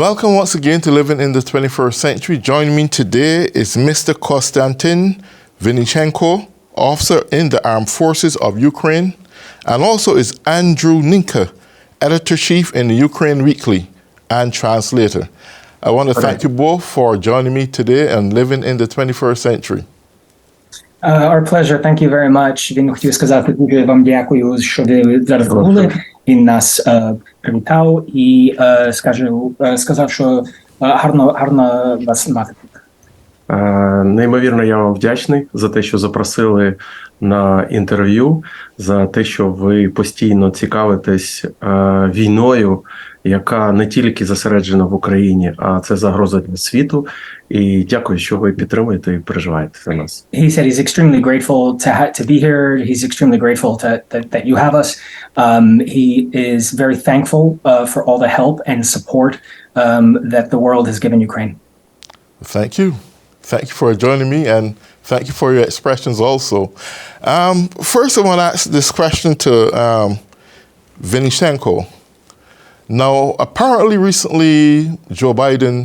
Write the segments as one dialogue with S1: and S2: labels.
S1: Welcome once again to Living in the 21st Century. Joining me today is Mr. Kostyantyn Vinnychenko, officer in the Armed Forces of Ukraine, and also is Andrew Nynka, editor-chief in the Ukraine Weekly and translator. I want to thank you both for joining me today and Living in the 21st Century.
S2: Our pleasure. Thank you very much. Він хотів сказати дуже вам дякую, що ви зараз були. Він нас привітав і сказав, що гарно вас мати тут.
S3: Неймовірно, я вам вдячний за те, що запросили на інтерв'ю, за те, що ви постійно цікавитесь війною, яка не тільки зосереджена в Україні, а це загроза для світу. І дякую, що ви підтримуєте і переживаєте за нас.
S2: He said he's extremely grateful to be here. He's extremely grateful that you have us. He is very thankful for all the help and support that the world has given Ukraine.
S1: Thank you. Thank you for joining me, and thank you for your expressions also. First, I want to ask this question to Vinnychenko. Now, apparently recently, Joe Biden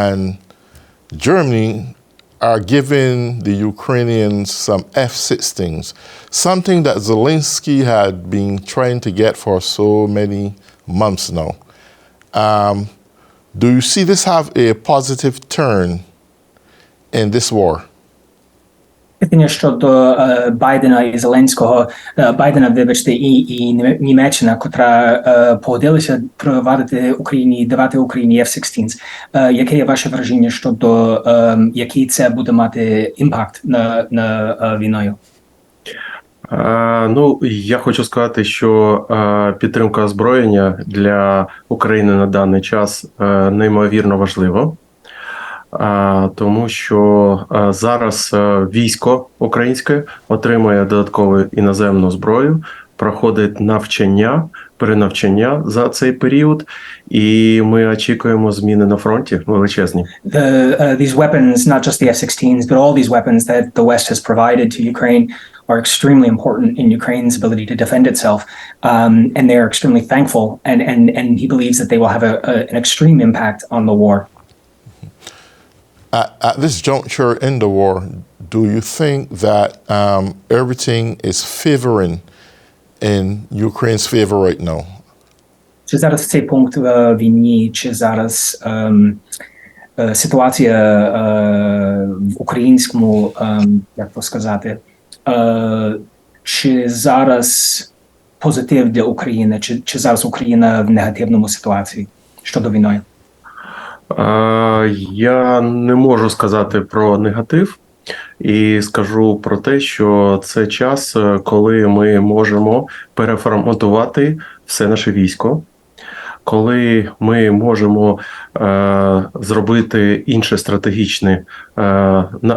S1: and Germany are giving the Ukrainians some F-16s, something that Zelensky had been trying to get for so many months now. Do you see this have a positive turn in this war?
S2: Питання щодо Байдена і Зеленського, Байдена, вибачте, і Німеччина, котра погодилися провадити Україні, давати Україні F-16. Яке є ваше враження щодо, який це буде мати імпакт на війною?
S3: Ну, я хочу сказати, що підтримка озброєння для України на даний час неймовірно важлива. Тому що зараз військо українське отримує додаткову іноземну зброю, проходить навчання, перенавчання за цей період, і ми очікуємо зміни на фронті величезні.
S2: These weapons, not just the F-16s, but all these weapons that the West has provided to Ukraine are extremely important in Ukraine's ability to defend itself, and they are extremely thankful, and he believes that they will have an extreme impact on the war.
S1: At this juncture in the war, do you think that everything is favoring in Ukraine's favor right now?
S2: Чи зараз цей пункт в війні, чи зараз ситуація в українському, як то сказати, чи зараз позитив для України, чи зараз Україна в негативному ситуації щодо війни?
S3: Я не можу сказати про негатив і скажу про те, що це час, коли ми можемо переформатувати все наше військо, коли ми можемо зробити інші стратегічні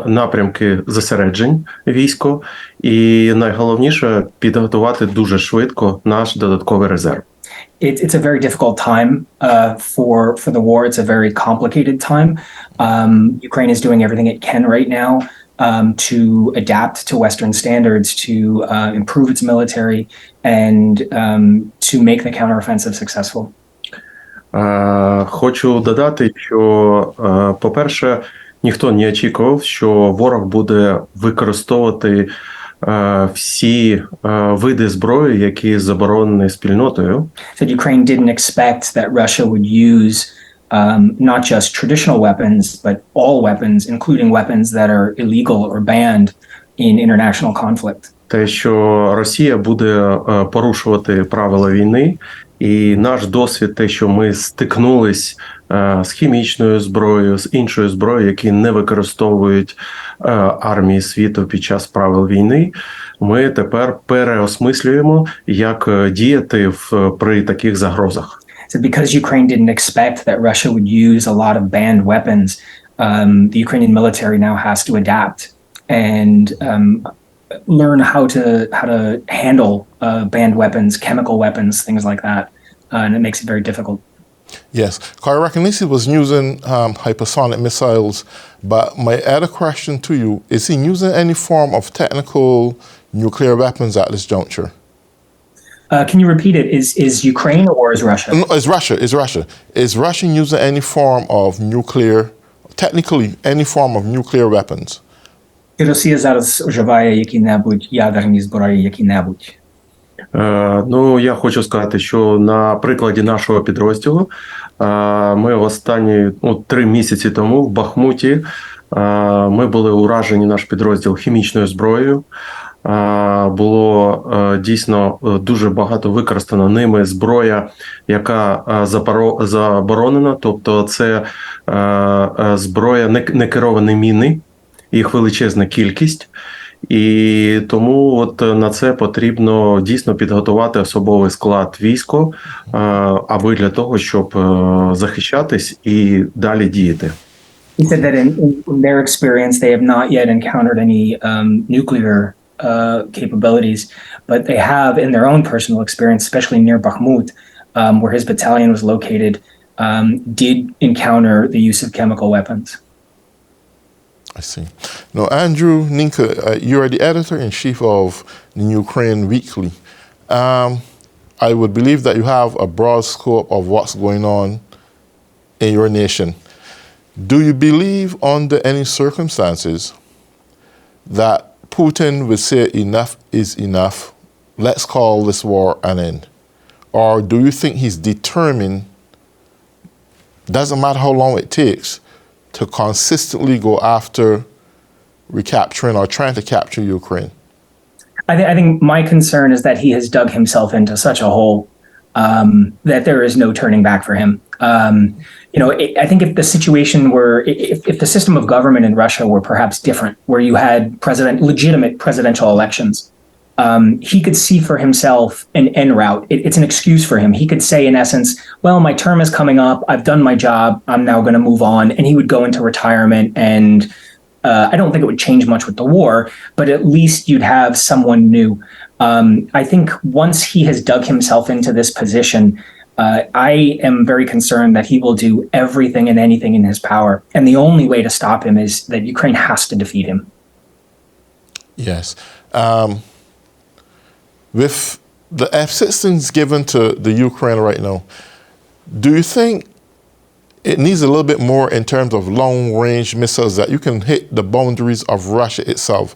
S3: напрямки зосереджень військо і найголовніше підготувати дуже швидко наш додатковий резерв.
S2: It's a very difficult time for the war. It's a very complicated time. Ukraine is doing everything it can right now to adapt to Western standards, to improve its military, and to make the counteroffensive successful.
S3: Хочу додати, що, по-перше, ніхто не очікував, що ворог буде використовувати всі види зброї, які заборонені спільнотою.
S2: So Ukraine didn't expect that Russia would use not just traditional weapons, but all weapons, including weapons that are illegal or banned in international conflict.
S3: Те, що Росія буде порушувати правила війни, і наш досвід, те, що ми стикнулись з хімічною зброєю, з іншою зброєю, які не використовують армії світу під час правил війни, ми тепер переосмислюємо, як діяти при таких загрозах.
S2: So because Ukraine didn't expect that Russia would use a lot of banned weapons, the Ukrainian military now has to adapt and learn how to handle banned weapons, chemical weapons, things like that, and it makes it very difficult.
S1: Yes, I reckon this was using hypersonic missiles, but my other question to you, is he using any form of technical nuclear weapons at this juncture?
S2: Can you repeat it? Is Ukraine or is Russia?
S1: No, it's Russia. It's Russia. Is Russia using any form of nuclear, technically any form of nuclear weapons?
S2: Чи Росія зараз вживає які-небудь ядерні зброї, які-небудь?
S3: Ну, я хочу сказати, що на прикладі нашого підрозділу ми в останні 3 місяці тому в Бахмуті ми були уражені, наш підрозділ, хімічною зброєю. Було дійсно дуже багато використано ними зброя, яка заборонена, тобто це зброя не керовані міни, їх величезна кількість. І тому от на це потрібно дійсно підготувати особовий склад війська, аби для того, щоб захищатись і далі діяти.
S2: He said that in their experience, they have not yet encountered any nuclear capabilities, but they have, in their own personal experience, especially near Bakhmut, where his battalion was located, did encounter the use of chemical weapons.
S1: I see. Now, Andrew, Nynka, you are the editor-in-chief of the Ukraine Weekly. I would believe that you have a broad scope of what's going on in your nation. Do you believe under any circumstances that Putin would say enough is enough, let's call this war an end? Or do you think he's determined, doesn't matter how long it takes, to consistently go after recapturing or trying to capture Ukraine?
S2: I think my concern is that he has dug himself into such a hole that there is no turning back for him. I think if the situation were, if the system of government in Russia were perhaps different, where you had legitimate presidential elections, he could see for himself an end route. It's an excuse for him. He could say, in essence, well, my term is coming up. I've done my job. I'm now going to move on. And he would go into retirement. And I don't think it would change much with the war, but at least you'd have someone new. I think once he has dug himself into this position, I am very concerned that he will do everything and anything in his power. And the only way to stop him is that Ukraine has to defeat him.
S1: Yes. With the F-16s given to the Ukraine right now, do you think it needs a little bit more in terms of long-range missiles that you can hit the boundaries of Russia itself?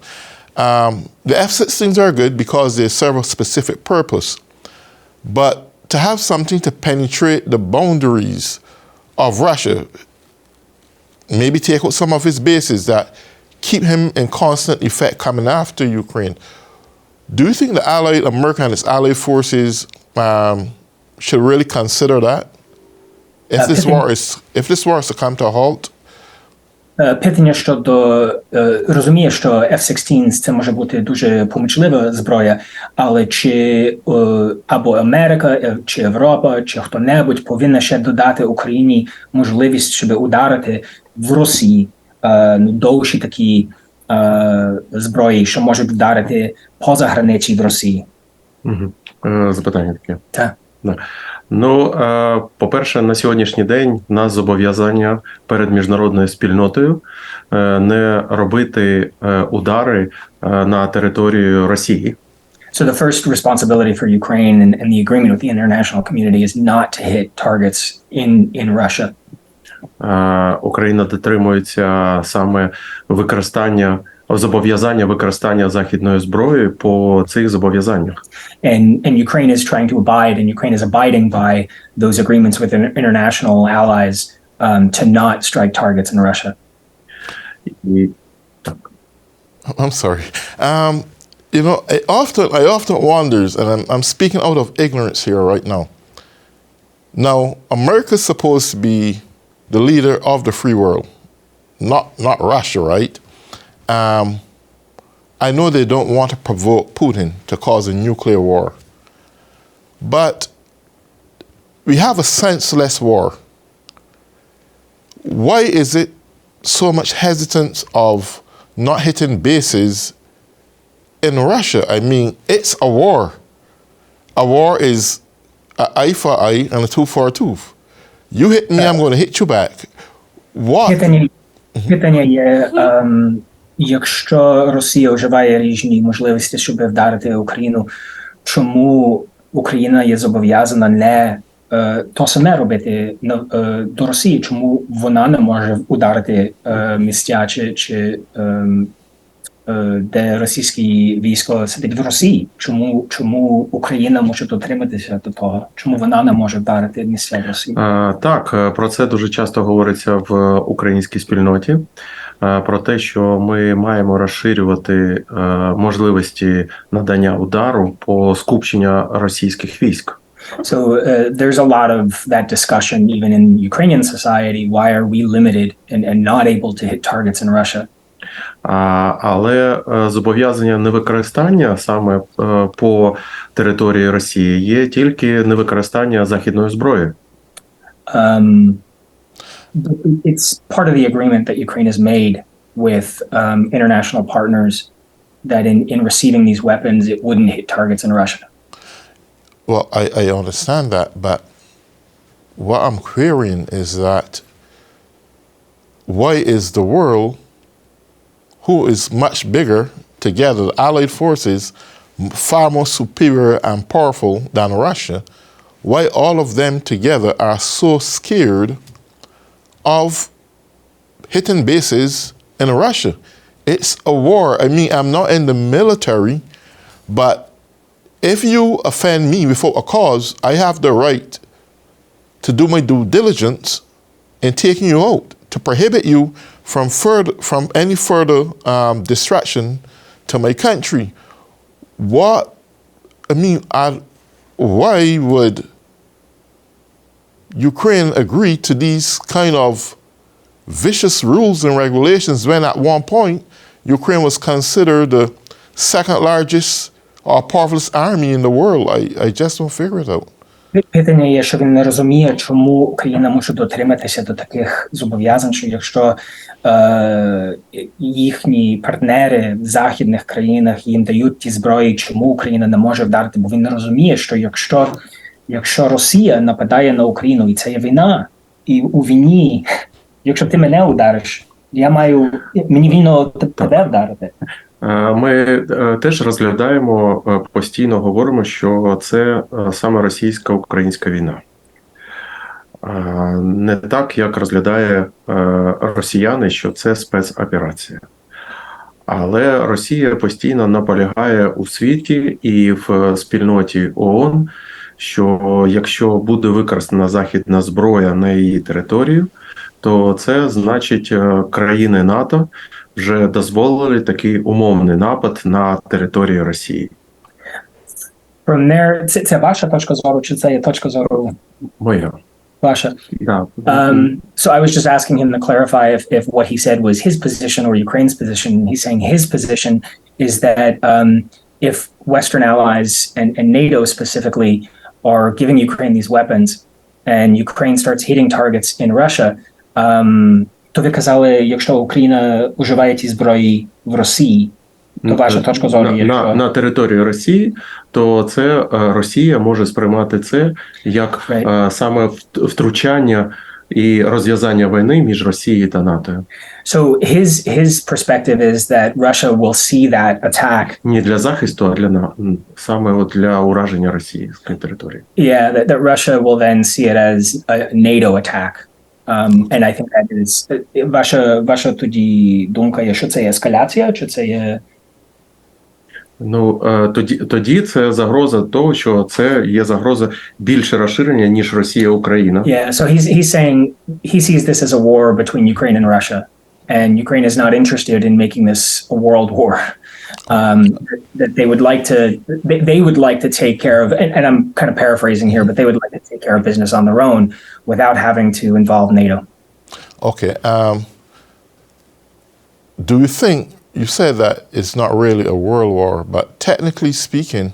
S1: The F-16s are good because they serve a specific purpose. But to have something to penetrate the boundaries of Russia, maybe take out some of his bases that keep him in constant effect coming after Ukraine, do you think the allied America and its allied forces should really consider that? If this war is to come to a halt?
S2: Питання щодо розуміє, що F-16 це може бути дуже помичлива зброя, але чи або Америка, чи Європа, чи хто-небудь повинна ще додати Україні можливість, щоб ударити в Росії довші такі зброї, що можуть вдарити поза границі в Росії?
S3: Запитання таке.
S2: Так.
S3: Ну, по-перше, на сьогоднішній день у нас зобов'язання перед міжнародною спільнотою не робити удари на територію Росії.
S2: So the first responsibility for Ukraine and the agreement with the international community is not to hit targets in Russia.
S3: Україна дотримується саме зобов'язання використання західної зброї по цих зобов'язаннях.
S2: And Ukraine is trying to abide, and Ukraine is abiding by those agreements with international allies to not strike targets in Russia.
S1: I'm sorry. I often wonders, and I'm speaking out of ignorance here right now. Now, America's supposed to be the leader of the free world, not Russia, right? I know they don't want to provoke Putin to cause a nuclear war, but we have a senseless war. Why is it so much hesitance of not hitting bases in Russia? I mean, it's a war. A war is an eye for eye and a tooth for a tooth. You hit me, I'm going to hit you back. What?
S2: Питання є, якщо Росія вживає різні можливості, щоб вдарити Україну, чому Україна є зобов'язана не то саме робити до Росії, чому вона не може ударити місця чи де російське військо сидить в Росії? Чому Україна може дотриматися до того? Чому вона не може вдарити місця в Росії?
S3: Так, про це дуже часто говориться в українській спільноті. Про те, що ми маємо розширювати можливості надання удару по скупченню російських військ.
S2: So there's a lot of that discussion even in Ukrainian society. Why are we limited and not able to hit targets in Russia?
S3: Але зобов'язання невикористання саме по території Росії є тільки невикористання західної зброї.
S2: It's part of the agreement that Ukraine has made with international partners that in receiving these weapons, it wouldn't hit targets in Russia.
S1: Well, I understand that, but what I'm querying is that why is the world, who is much bigger together, the Allied forces, far more superior and powerful than Russia, why all of them together are so scared of hitting bases in Russia? It's a war. I mean, I'm not in the military, but if you offend me without a cause, I have the right to do my due diligence in taking you out, to prohibit you from any further distraction to my country. Why would Ukraine agree to these kind of vicious rules and regulations when at one point Ukraine was considered the second largest or powerful army in the world? I just don't figure it out.
S2: Питання є, що він не розуміє, чому Україна може дотриматися до таких зобов'язань, що якщо їхні партнери в західних країнах їм дають ті зброї, чому Україна не може вдарити, бо він не розуміє, що якщо Росія нападає на Україну, і це є війна, і у війні, якщо ти мене удариш, мені вільно тебе вдарити.
S3: Ми теж розглядаємо, постійно говоримо, що це саме російсько-українська війна. Не так, як розглядає росіяни, що це спецоперація. Але Росія постійно наполягає у світі і в спільноті ООН, що якщо буде використана західна зброя на її територію, то це значить країни НАТО вже дозволили такий умовний напад на територію Росії.
S2: From there, це ваша точка зору, чи це є точка зору?
S3: Моя.
S2: Ваша.
S3: Да.
S2: So I was just asking him to clarify if what he said was his position or Ukraine's position. He's saying his position is that if Western allies and NATO specifically are giving Ukraine these weapons and Ukraine starts hitting targets in Russia, то ви казали, якщо Україна уживає ті зброї в Росії, то ваша точка зору є, що...
S3: На території Росії, то це Росія може сприймати це як саме втручання і розв'язання війни між Росією та НАТО.
S2: So his perspective is that Russia will see that attack.
S3: Не для захисту, а саме для ураження російської території.
S2: Yeah, that Russia will then see it as a NATO attack. And I think that is ваша тоді думка є, що це є ескалація, чи це є...
S3: Тоді це загроза того, що це є загроза більше розширення, ніж Росія-Україна.
S2: Yeah, so he's saying he sees this as a war between Ukraine and Russia, and Ukraine is not interested in making this a world war. That they would like to take care of, and I'm kind of paraphrasing here, but they would like to take care of business on their own without having to involve NATO.
S1: Okay. Do you think, you said that it's not really a world war, but technically speaking,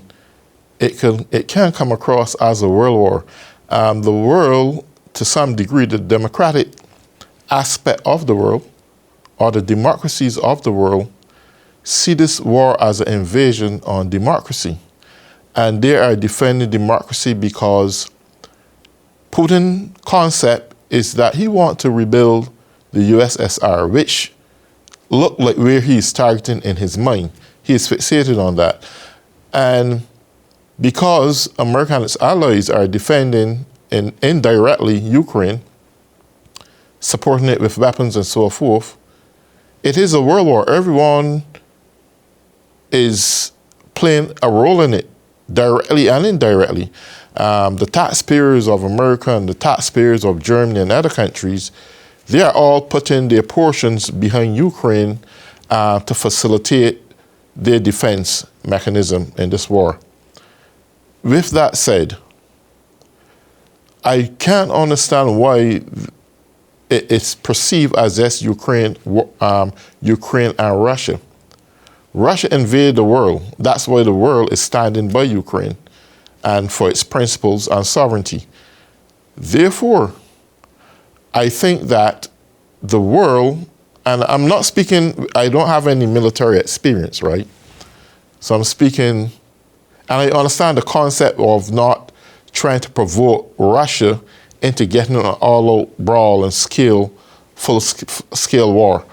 S1: it can come across as a world war. The world, to some degree, the democratic aspect of the world, or the democracies of the world, see this war as an invasion on democracy. And they are defending democracy because Putin's concept is that he wants to rebuild the USSR, which look like where he is targeting in his mind. He is fixated on that. And because America and its allies are defending indirectly Ukraine, supporting it with weapons and so forth, it is a world war. Everyone is playing a role in it, directly and indirectly. The taxpayers of America and the taxpayers of Germany and other countries, they are all putting their portions behind Ukraine to facilitate their defense mechanism in this war. With that said, I can't understand why it's perceived as this Ukraine and Russia. Russia invaded the world. That's why the world is standing by Ukraine and for its principles and sovereignty. Therefore, I think that the world, and I'm not speaking, I don't have any military experience, right? So I'm speaking, and I understand the concept of not trying to provoke Russia into getting an all-out brawl and full-scale war.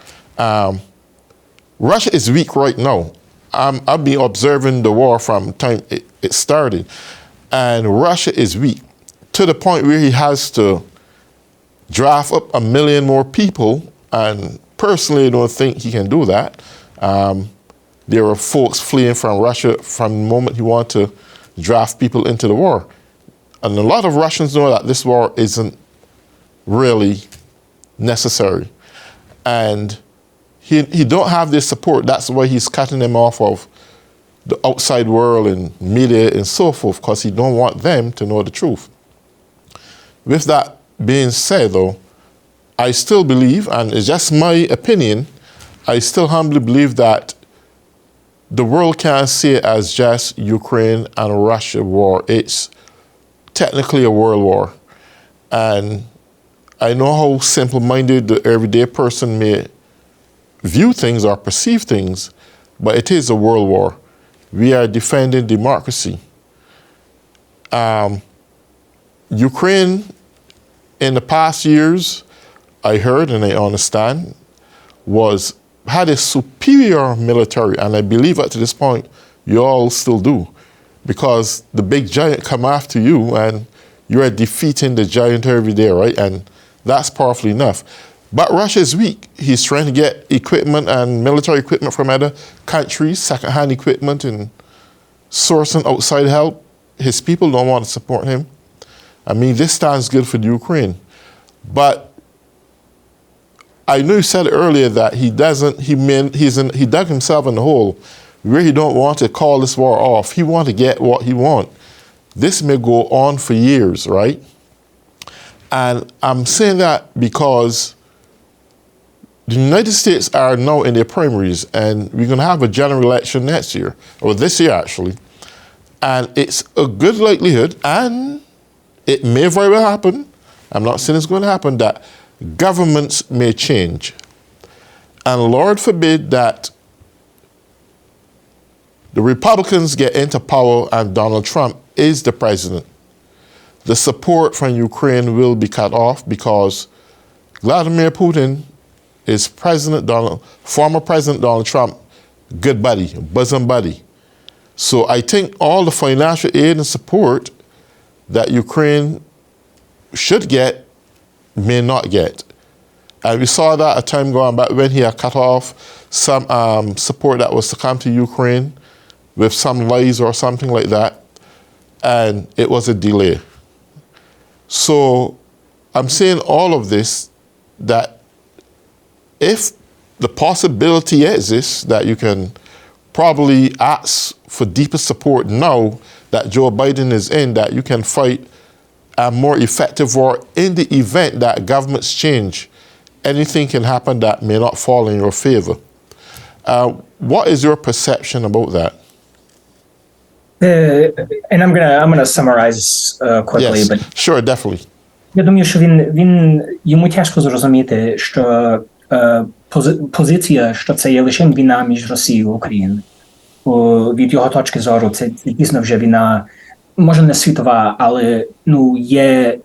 S1: Russia is weak right now. I've been observing the war from the time it started, and Russia is weak to the point where he has to draft up 1 million more people, and personally I don't think he can do that. There are folks fleeing from Russia from the moment he wanted to draft people into the war. And a lot of Russians know that this war isn't really necessary. And he don't have their support. That's why he's cutting them off of the outside world and media and so forth, because he don't want them to know the truth. With that being said, though, I still believe, and it's just my opinion, I still humbly believe that the world can't see it as just Ukraine and Russia war. It's technically a world war. And I know how simple-minded the everyday person may view things or perceive things, but it is a world war. We are defending democracy. Ukraine, in the past years, I heard and I understand, had a superior military, and I believe up to this point, you all still do, because the big giant come after you and you are defeating the giant every day, right? And that's powerful enough. But Russia is weak. He's trying to get equipment and military equipment from other countries, second-hand equipment, and sourcing outside help. His people don't want to support him. I mean, this stands good for the Ukraine. But I know you said earlier that he dug himself in the hole where he don't want to call this war off. He want to get what he want. This may go on for years, right? And I'm saying that because the United States are now in their primaries, and we're going to have a general election next year, or this year actually. And it's a good likelihood, and it may very well happen, I'm not saying it's going to happen, that governments may change. And Lord forbid that the Republicans get into power and Donald Trump is the president. The support from Ukraine will be cut off because Vladimir Putin is former President Donald Trump, good buddy, bosom buddy. So I think all the financial aid and support that Ukraine should get may not get. And we saw that a time going back when he had cut off some support that was to come to Ukraine with some lies or something like that, and it was a delay. So I'm saying all of this, that if the possibility exists that you can probably ask for deeper support now that Joe Biden is in, that you can fight a more effective war in the event that governments change, anything can happen that may not fall in your favor. What is your perception about that?
S2: And I'm gonna summarize quickly,
S1: Yes,
S2: but
S1: sure, definitely.
S2: я думаю, що йому тяжко зрозуміти, що позиція, що це є лише війна між Росією і Україною. Від його точки зору, це дійсно вже війна, може не світова, але є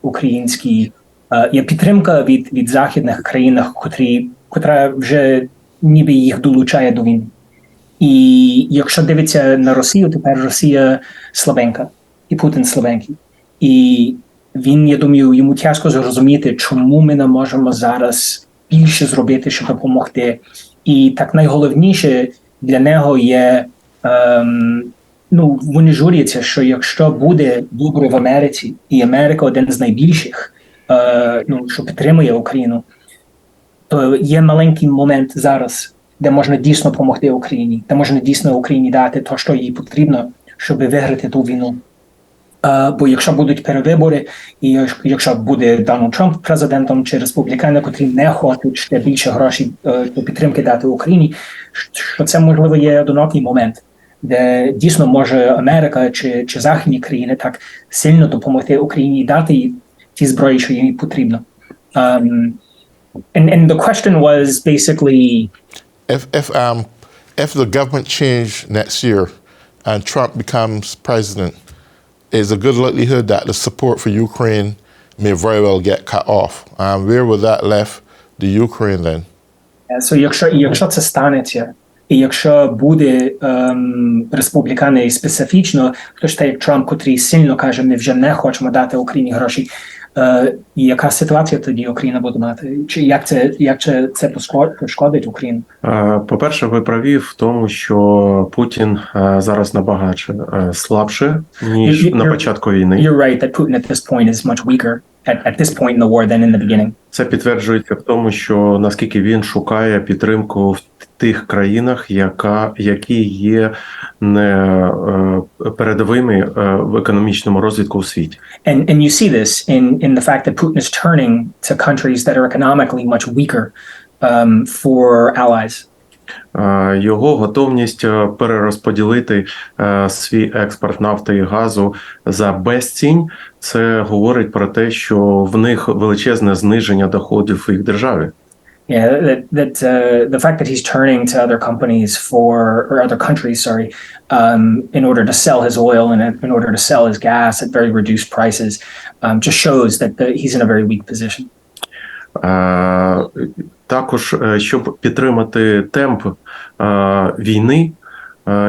S2: є підтримка від західних країн, котра вже ніби їх долучає до війни. І якщо дивитися на Росію, тепер Росія слабенька, і Путін слабенький. І він, я думаю, йому тяжко зрозуміти, чому ми не можемо зараз більше зробити, щоб допомогти. І так найголовніше для нього є, вони журяться, що якщо буде вибори в Америці, і Америка один з найбільших, що підтримує Україну, то є маленький момент зараз, де можна дійсно допомогти Україні, де можна дійсно Україні дати те, що їй потрібно, щоб виграти ту війну. Бо якщо будуть перевибори, і якщо буде Дональд Трамп президентом чи республікани, котрі не хочуть ще більше грошей до підтримки дати Україні, що це, можливо, є одинокий момент, де дійсно може Америка чи західні країни так сильно допомогти Україні і дати їй ті зброї, що їй потрібно. And the question was basically,
S1: if the government change next year and Trump becomes president, is a good likelihood that the support for Ukraine may very well get cut off. And where would that left the Ukraine then?
S2: So якщо це станеться, і якщо буде республікани специфічно, хто ж як Трамп, котрий сильно каже, ми вже не хочемо дати Україні гроші, яка ситуація тоді Україна буде мати? Чи як це пошкодить Україну?
S3: По-перше, ви праві в тому, що Путін зараз набагато слабше, ніж на початку війни.
S2: You're right that Putin at this point is much weaker at this point in the war than in the beginning.
S3: Це підтверджується в тому, що наскільки він шукає підтримку в тих країнах, які є не передовими в економічному розвитку у світі.
S2: And you see this in the fact that Putin is turning to countries that are economically much weaker for allies.
S3: Його готовність перерозподілити свій експорт нафти і газу за безцінь, це говорить про те, що в них величезне зниження доходів в їх державі.
S2: Yeah, the fact that he's turning to other companies or other countries, in order to sell his oil and in order to sell his gas at very reduced prices, just shows that he's in a very weak position.
S3: Також, щоб підтримати темп війни,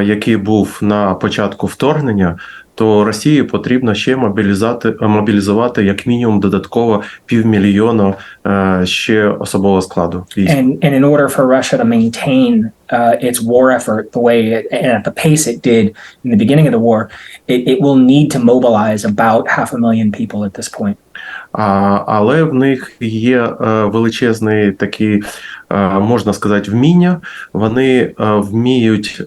S3: який був на початку вторгнення, то Росії потрібно ще мобілізувати як мінімум додатково 500 000 ще особового складу.
S2: And in order for Russia to maintain its war effort the way and at the pace it did in the beginning of the war, it will need to mobilize about 500,000 people at this point.
S3: Але в них є величезний такий, можна сказати, вміння. Вони вміють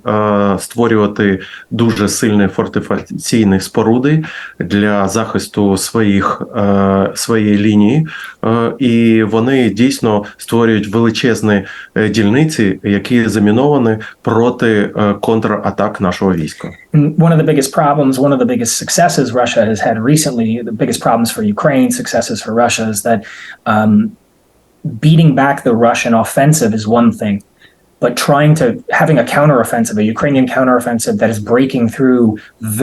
S3: створювати дуже сильні фортифікаційні споруди для захисту своєї лінії. І вони дійсно створюють величезні дільниці, які заміновані проти контратак нашого війська.
S2: One of the biggest problems, one of the biggest successes Russia has had recently, the biggest problems for Ukraine, successes for Russia, is that beating back the Russian offensive is one thing, but having a counteroffensive, a Ukrainian counteroffensive that is breaking through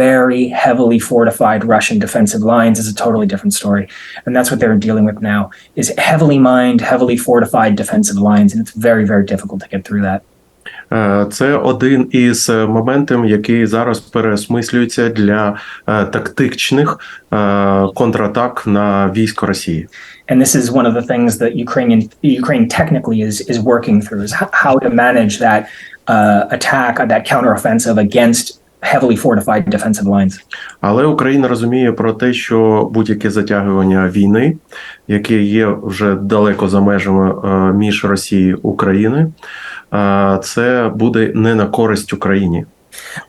S2: very heavily fortified Russian defensive lines is a totally different story. And that's what they're dealing with now, is heavily mined, heavily fortified defensive lines, and it's very, very difficult to get through that.
S3: Це один із моментів, який зараз переосмислюється для тактичних контратак на військо Росії.
S2: And this is one of the things that Ukraine technically is working through, is how to manage that attack, that counteroffensive against heavily fortified defensive lines.
S3: Але Україна розуміє про те, що будь-яке затягування війни, яке є вже далеко за межами між Росією і Україною, це буде не на користь Україні.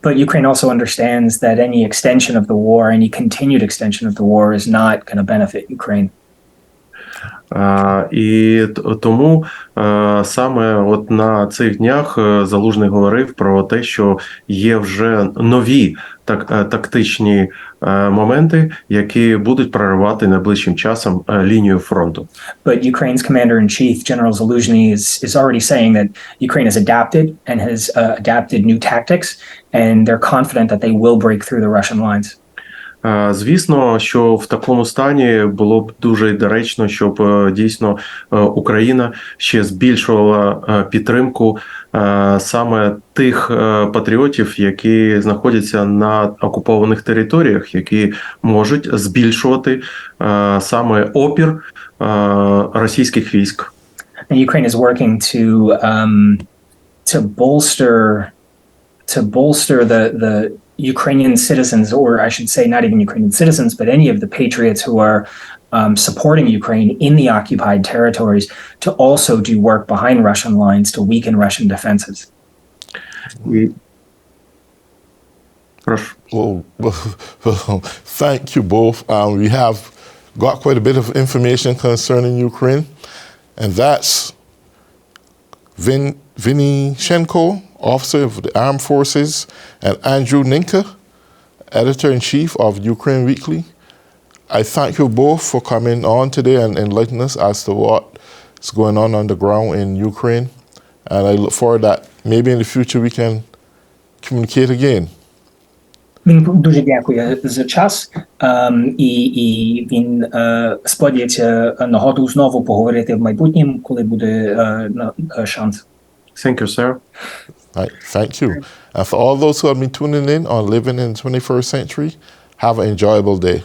S2: But Ukraine also understands that any extension of the war, any continued extension of the war is not going to benefit Ukraine.
S3: І тому саме от на цих днях Залужний говорив про те, що є вже нові тактичні моменти, які будуть проривати найближчим часом лінію фронту.
S2: But Ukraine's commander-in-chief, General Zaluzhny, is already saying that Ukraine has adapted and has adapted new tactics, and they're confident that they will break through the Russian lines.
S3: Звісно, що в такому стані було б дуже доречно, щоб дійсно Україна ще збільшувала підтримку саме тих патріотів, які знаходяться на окупованих територіях, які можуть збільшувати саме опір російських військ.
S2: And Ukraine is working to bolster the Ukrainian citizens, or I should say, not even Ukrainian citizens, but any of the patriots who are supporting Ukraine in the occupied territories, to also do work behind Russian lines to weaken Russian defenses.
S1: Well, thank you both. We have got quite a bit of information concerning Ukraine, and that's Vinnychenko, officer of the Armed Forces, and Andrew Nynka, editor-in-chief of Ukraine Weekly. I thank you both for coming on today and enlightening us as to what's going on the ground in Ukraine. And I look forward that maybe in the future we can communicate again.
S2: Він дуже дякує за час, і він сподівається нагоду знову поговорити в майбутньому, коли буде шанс.
S3: Thank you, sir.
S1: Right, thank you. And for all those who have been tuning in on Living in the 21st Century, have an enjoyable day.